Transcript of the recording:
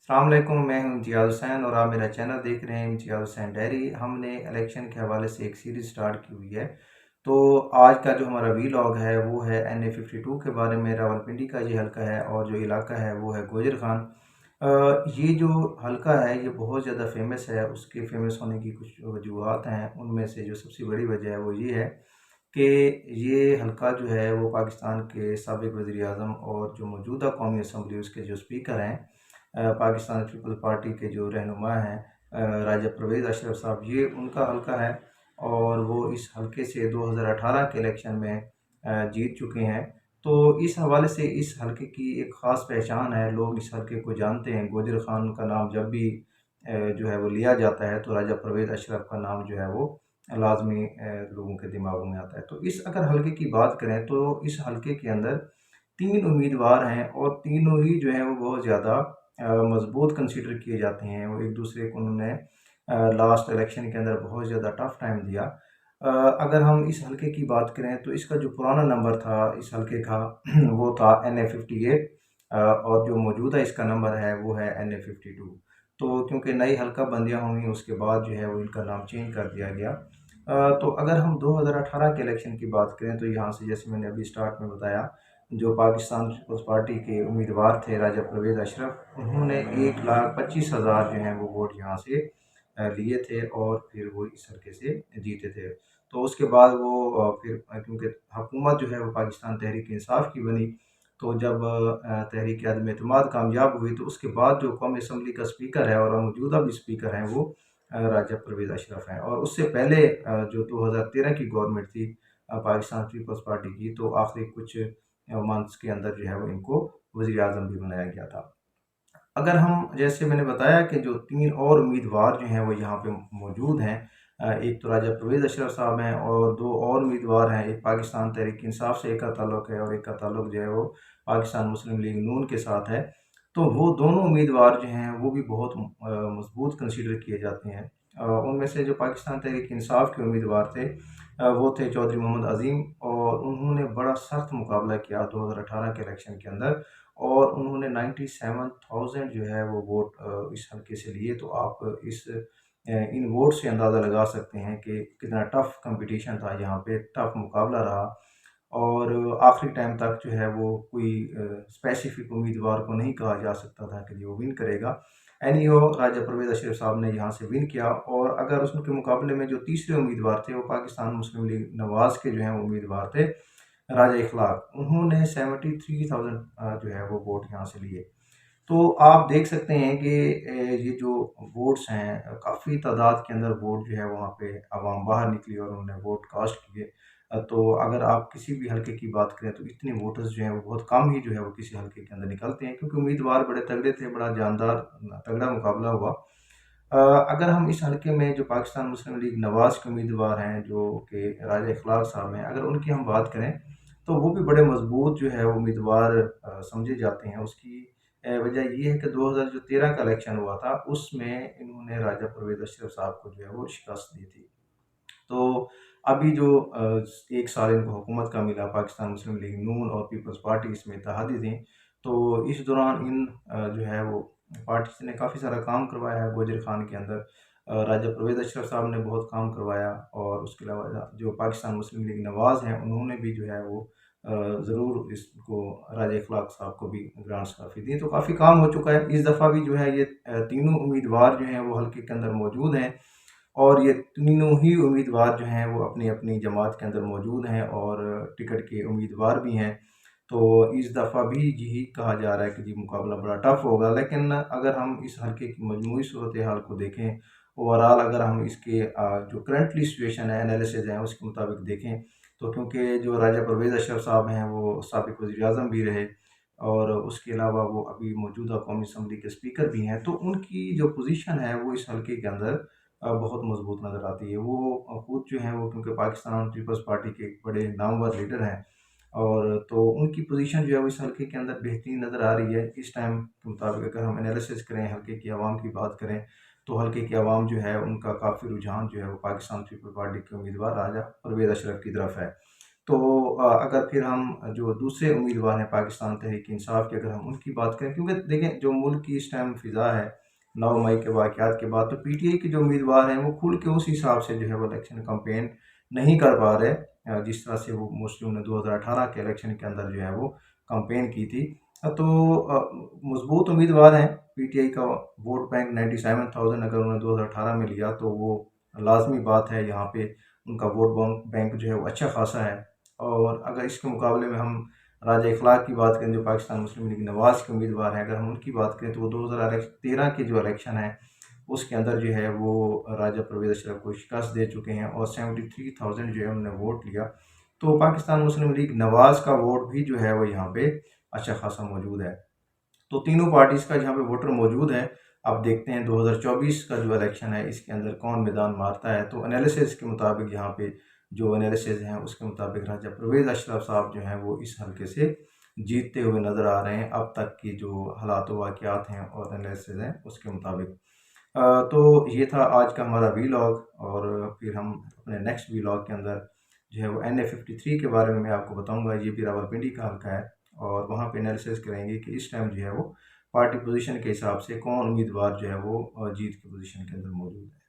अस्सलाम वालेकुम, मैं हूं इम्तियाज़ हुसैन और आप मेरा चैनल देख रहे हैं इम्तियाज़ हुसैन डायरी। हमने इलेक्शन के हवाले से एक सीरीज़ स्टार्ट की हुई है। तो आज का जो हमारा वीलॉग है वो है NA 52 के बारे में। रावलपिंडी का ये हलका है और जो इलाका है वो है गोजर खान। ये जो हलका है ये बहुत ज़्यादा फेमस है। उसके फेमस होने की कुछ वजूहत हैं, उनमें से जो सबसे बड़ी वजह है वो ये है कि ये हलका जो है वो पाकिस्तान के साबिक वज़ीर आज़म और जो मौजूदा कौमी असम्बली उसके जो स्पीकर हैं, पाकिस्तान पीपल्स पार्टी के जो रहनुमा हैं, राजा परवेज़ अशरफ साहब, ये उनका हलका है। और वो इस हलके से 2018 के इलेक्शन में जीत चुके हैं। तो इस हवाले से इस हलके की एक ख़ास पहचान है, लोग इस हलके को जानते हैं। गोजर खान का नाम जब भी जो है वो लिया जाता है तो राजा परवेज़ अशरफ का नाम जो है वो लाजमी लोगों के दिमागों में आता है। तो इस अगर हलके की बात करें तो इस हलके के अंदर 3 उम्मीदवार हैं और तीनों ही जो हैं वो बहुत ज़्यादा मज़बूत कंसीडर किए जाते हैं। वो एक-दूसरे को उन्होंने लास्ट इलेक्शन के अंदर बहुत ज़्यादा टफ टाइम दिया। अगर हम इस हलके की बात करें तो इसका जो पुराना नंबर था इस हलके का वो था NA 58, और जो मौजूदा इसका नंबर है वो है NA 52। तो क्योंकि नई हलका बंदियाँ हुई उसके बाद जो है वो इनका नाम चेंज कर दिया गया। तो अगर हम 2018 के इलेक्शन की बात करें तो यहाँ से जैसे मैंने अभी स्टार्ट में बताया, जो पाकिस्तान पीपल्स पार्टी के उम्मीदवार थे राजा परवेज़ अशरफ, उन्होंने 1,25,000 जो हैं वो वोट यहाँ से लिए थे और फिर वो इस हल्के से जीते थे। तो उसके बाद वो फिर क्योंकि हुकूमत जो है वो पाकिस्तान तहरीक इंसाफ की बनी, तो जब तहरीक अदम एतमाद कामयाब हुई तो उसके बाद जो कौमी असम्बली का स्पीकर है और मौजूदा भी स्पीकर हैं वो राजा परवेज़ अशरफ हैं। और उससे पहले जो 2013 की गवर्नमेंट थी पाकिस्तान पीपल्स पार्टी की, तो आखिरी कुछ मंथ्स के अंदर जो है वो इनको वज़ीर आज़म भी बनाया गया था। अगर हम जैसे मैंने बताया कि जो 3 और उम्मीदवार जो हैं वो यहाँ पे मौजूद हैं, एक तो राजा परवेज़ अशरफ साहब हैं और 2 और उम्मीदवार हैं। एक पाकिस्तान तहरीक इंसाफ से एक का ताल्लुक़ है और एक का ताल्लुक़ जो है वो पाकिस्तान मुस्लिम लीग नून के साथ है। तो वो दोनों उम्मीदवार जो हैं वो भी बहुत मज़बूत कंसीडर किए जाते हैं। उनमें से जो पाकिस्तान तहरीक इंसाफ के उम्मीदवार थे वो थे चौधरी मोहम्मद अज़ीम, और उन्होंने बड़ा सख्त मुकाबला किया 2018 के इलेक्शन के अंदर और उन्होंने 97,000 जो है वो वोट इस हल्के से लिए। तो आप इन वोट से अंदाज़ा लगा सकते हैं कि कितना टफ कंपटीशन था यहाँ पे, टफ मुकाबला रहा। और आखिरी टाइम तक जो है वो कोई स्पेसिफिक उम्मीदवार को नहीं कहा जा सकता था कि वो विन करेगा। एनीहो राजा परवेज़ अशरफ साहब ने यहाँ से विन किया। और अगर उसके मुकाबले में जो तीसरे उम्मीदवार थे वो पाकिस्तान मुस्लिम लीग नवाज़ के जो हैं उम्मीदवार थे राजा इखलाक, उन्होंने 73,000 जो है वो वोट यहाँ से लिए। तो आप देख सकते हैं कि ये जो वोट्स हैं काफ़ी तादाद के अंदर वोट जो है वहाँ पे आवाम बाहर निकली और उन्होंने वोट कास्ट किए। तो अगर आप किसी भी हलके की बात करें तो इतने वोटर्स जो हैं वो बहुत कम ही जो है वो किसी हलके के अंदर निकलते हैं, क्योंकि उम्मीदवार बड़े तगड़े थे, बड़ा जानदार तगड़ा मुकाबला हुआ। अगर हम इस हलके में जो पाकिस्तान मुस्लिम लीग नवाज़ के उम्मीदवार हैं जो कि राजा इखलाक साहब हैं, अगर उनकी हम बात करें तो वो भी बड़े मजबूत जो है उम्मीदवार समझे जाते हैं। उसकी वजह ये है कि 2013 का इलेक्शन हुआ था, उसमें इन्होंने राजा परवेज़ अशरफ साहब को जो है वो शिकस्त दी थी। तो अभी जो 1 साल इनको हुकूमत का मिला, पाकिस्तान मुस्लिम लीग नून और पीपल्स पार्टी इसमें इत्तेहादी थी। तो इस दौरान इन जो है वो पार्टीज़ ने काफ़ी सारा काम करवाया है गोजर खान के अंदर। राजा परवेज़ अशरफ साहब ने बहुत काम करवाया और उसके अलावा जो पाकिस्तान मुस्लिम लीग नवाज़ हैं उन्होंने भी जो है वो ज़रूर इसको राजा इखलाक साहब को भी ग्रांट्स काफ़ी दी। तो काफ़ी काम हो चुका है। इस दफ़ा भी जो है ये तीनों उम्मीदवार जो हैं वो हल्के के अंदर मौजूद हैं और ये तीनों ही उम्मीदवार जो हैं वो अपनी-अपनी जमात के अंदर मौजूद हैं और टिकट के उम्मीदवार भी हैं। तो इस दफ़ा भी यही कहा जा रहा है कि जी मुकाबला बड़ा टफ होगा। लेकिन अगर हम इस हल्के की मजमूई सूरत-ए-हाल को देखें, ओवरऑल अगर हम इसके जो करंटली सिचुएशन है, एनालिसिस है, उसके मुताबिक देखें, तो क्योंकि जो राजा परवेज़ अशरफ साहब हैं वो साबिक वज़ीर-ए-आज़म भी रहे और उसके अलावा वो अभी मौजूदा कौमी असम्बली के स्पीकर भी हैं, तो उनकी जो पोज़ीशन है वो इस हल्के के अंदर बहुत मज़बूत नज़र आती है। वो खुद जो हैं वो क्योंकि पाकिस्तान पीपल्स पार्टी के एक बड़े नामवर लीडर हैं और तो उनकी पोज़ीशन जो है वो इस हल्के के अंदर बेहतरीन नज़र आ रही है। इस टाइम के मुताबिक अगर हम एनालिसिस करें, हल्के की आवाम की बात करें, तो हल्के की आवाम जो है उनका काफ़ी रुझान जो है वो पाकिस्तान पीपल्स पार्टी के उम्मीदवार राजा परवेज़ अशरफ की तरफ है। تو अगर फिर हम जो दूसरे उम्मीदवार हैं पाकिस्तान तहरीक इंसाफ के, अगर हम उनकी बात करें, क्योंकि देखें जो मुल्क की इस टाइम फ़िज़ा है 9 मई के वाक़यात के बाद, तो पीटीआई के जो उम्मीदवार हैं वो खुल के उस हिसाब से जो है वो इलेक्शन कैंपेन नहीं कर पा रहे, जिस तरह से वो मोस्टली उन्होंने 2018 के इलेक्शन के अंदर जो है वो कैंपेन की थी। तो मजबूत उम्मीदवार हैं। पीटीआई का वोट बैंक 97,000 अगर उन्होंने 2018 में लिया तो वो लाजमी बात है, यहाँ पे उनका वोट बैंक जो है वो अच्छा खासा है। और अगर इसके मुकाबले में हम राजा इखलाक की बात करें, जो पाकिस्तान मुस्लिम लीग नवाज़ के उम्मीदवार हैं, अगर हम उनकी बात करें तो वो 2013 के जो इलेक्शन है उसके अंदर जो है वो राजा परवेज़ अशरफ को शिकस्त दे चुके हैं और 73,000 जो है उन्होंने वोट लिया। तो पाकिस्तान मुस्लिम लीग नवाज़ का वोट भी जो है वो यहाँ पे अच्छा खासा मौजूद है। तो तीनों पार्टीज़ का जहाँ पे वोटर मौजूद है। अब देखते हैं 2024 का जो इलेक्शन है इसके अंदर कौन मैदान मारता है। तो एनालिसिस के मुताबिक, यहाँ पे जो एनालिसिस हैं उसके मुताबिक राजा परवेज़ अशरफ साहब जो हैं वो इस हल्के से जीतते हुए नज़र आ रहे हैं, अब तक की जो हालात वाक़यात हैं और एनालिसिस हैं उसके मुताबिक। तो ये था आज का हमारा वीलॉग, और फिर हम अपने नेक्स्ट वीलॉग के अंदर जो है वो NA53 के बारे में मैं आपको बताऊंगा। ये भी रावलपिंडी का हल्का है और वहाँ पे एनालिसिस करेंगे कि इस टाइम जो है वो पार्टी पोजीशन के हिसाब से कौन उम्मीदवार जो है वो जीत की पोजीशन के अंदर मौजूद है।